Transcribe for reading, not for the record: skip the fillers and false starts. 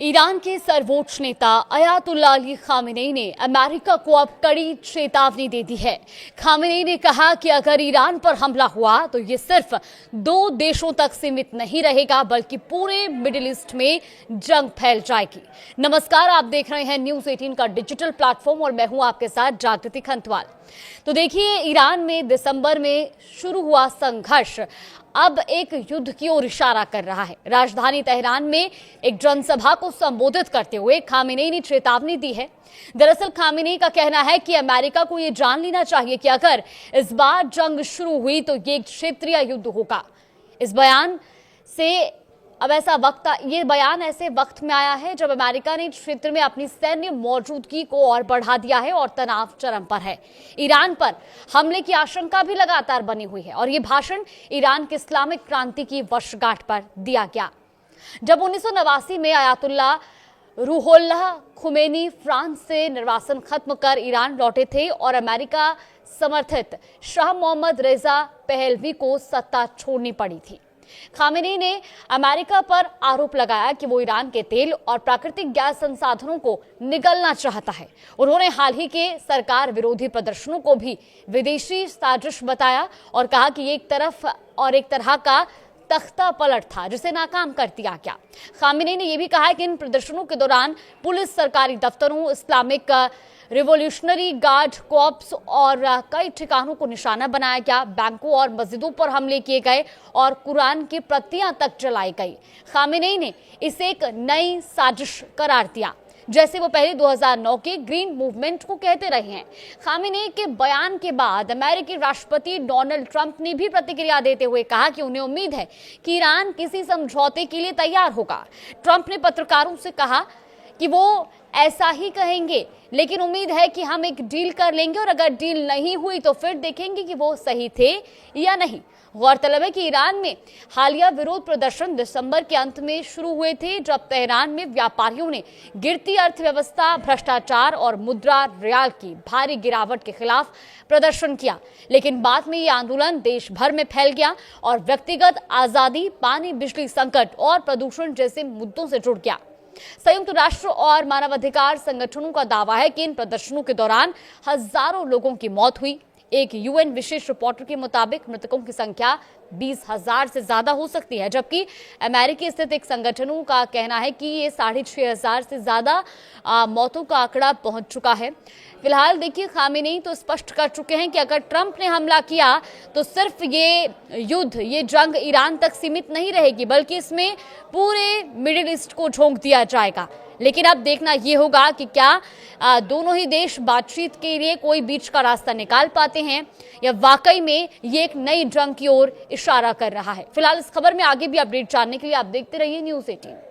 Iran के सर्वोच्च नेता अयातुल्लाह अली खामेनेई ने अमेरिका को अब कड़ी चेतावनी दे दी है। खामेनेई ने कहा कि अगर ईरान पर हमला हुआ तो ये सिर्फ 2 देशों तक सीमित नहीं रहेगा बल्कि पूरे मिडिल ईस्ट में जंग फैल जाएगी। नमस्कार, आप देख रहे हैं न्यूज़ 18 का डिजिटल प्लेटफॉर्म और मैं हूं आपके साथ जागृति खंतवाल। तो देखिए, ईरान में दिसंबर में शुरू हुआ संघर्ष अब एक युद्ध की ओर इशारा कर रहा है। राजधानी तेहरान में एक जनसभा को संबोधित करते हुए खामेनेई ने चेतावनी दी है। दरअसल खामेनेई का कहना है कि अमेरिका को यह जान लेना चाहिए कि अगर इस बार जंग शुरू हुई तो ये एक क्षेत्रीय युद्ध होगा। इस बयान से ये बयान ऐसे वक्त में आया है जब अमेरिका ने क्षेत्र में अपनी सैन्य मौजूदगी को और बढ़ा दिया है और तनाव चरम पर है। ईरान पर हमले की आशंका भी लगातार बनी हुई है और ये भाषण ईरान की इस्लामिक क्रांति की वर्षगांठ पर दिया गया, जब 1989 में अयातुल्लाह रूहुल्लाह खुमैनी फ्रांस से निर्वासन खत्म कर ईरान लौटे थे और अमेरिका समर्थित शाह मोहम्मद रेजा पहलवी को सत्ता छोड़नी पड़ी थी। खामेनेई ने अमेरिका पर आरोप लगाया कि वो ईरान के तेल और प्राकृतिक गैस संसाधनों को निगलना चाहता है। उन्होंने हाल ही के सरकार विरोधी प्रदर्शनों को भी विदेशी साजिश बताया और कहा कि ये एक तरह का तख्ता पलट था जिसे नाकाम कर दिया गया। खामेनेई ने यह भी कहा कि इन प्रदर्शनों के दौरान पुलिस, सरकारी दफ्तरों, इस्लामिक रिवॉल्यूशनरी गार्ड कॉर्प्स और कई ठिकानों को निशाना बनाया गया। बैंकों और मस्जिदों पर हमले किए गए और कुरान की प्रतियां तक जलाई गई। खामेनेई ने इसे एक नई साजिश करार दिया, जैसे वो पहले 2009 के ग्रीन मूवमेंट को कहते रहे हैं। खामेनेई के बयान के बाद अमेरिकी राष्ट्रपति डोनाल्ड ट्रंप ने भी प्रतिक्रिया देते हुए कहा कि उन्हें उम्मीद है कि ईरान किसी समझौते के लिए तैयार होगा। ट्रंप ने पत्रकारों से कहा कि वो ऐसा ही कहेंगे, लेकिन उम्मीद है कि हम एक डील कर लेंगे और अगर डील नहीं हुई तो फिर देखेंगे कि वो सही थे या नहीं। गौरतलब है कि ईरान में हालिया विरोध प्रदर्शन दिसंबर के अंत में शुरू हुए थे, जब तेहरान में व्यापारियों ने गिरती अर्थव्यवस्था, भ्रष्टाचार और मुद्रा रियाल की भारी गिरावट के खिलाफ प्रदर्शन किया। लेकिन बाद में ये आंदोलन देश भर में फैल गया और व्यक्तिगत आजादी, पानी, बिजली संकट और प्रदूषण जैसे मुद्दों से जुड़ गया। संयुक्त राष्ट्र और मानवाधिकार संगठनों का दावा है कि इन प्रदर्शनों के दौरान हजारों लोगों की मौत हुई। एक यूएन विशेष रिपोर्टर के मुताबिक मृतकों की संख्या 20,000 से ज्यादा हो सकती है, जबकि अमेरिकी स्थित एक संगठनों का कहना है कि ये 6,500 से ज्यादा मौतों का आंकड़ा पहुंच चुका है। फिलहाल देखिए, खामेनेई तो स्पष्ट कर चुके हैं कि अगर ट्रंप ने हमला किया तो सिर्फ ये जंग ईरान तक सीमित नहीं रहेगी बल्कि इसमें पूरे मिडिल ईस्ट को झोंक दिया जाएगा। लेकिन अब देखना ये होगा कि क्या दोनों ही देश बातचीत के लिए कोई बीच का रास्ता निकाल पाते हैं या वाकई में ये एक नई जंग की ओर इशारा कर रहा है। फिलहाल इस खबर में आगे भी अपडेट जानने के लिए आप देखते रहिए न्यूज़ 18।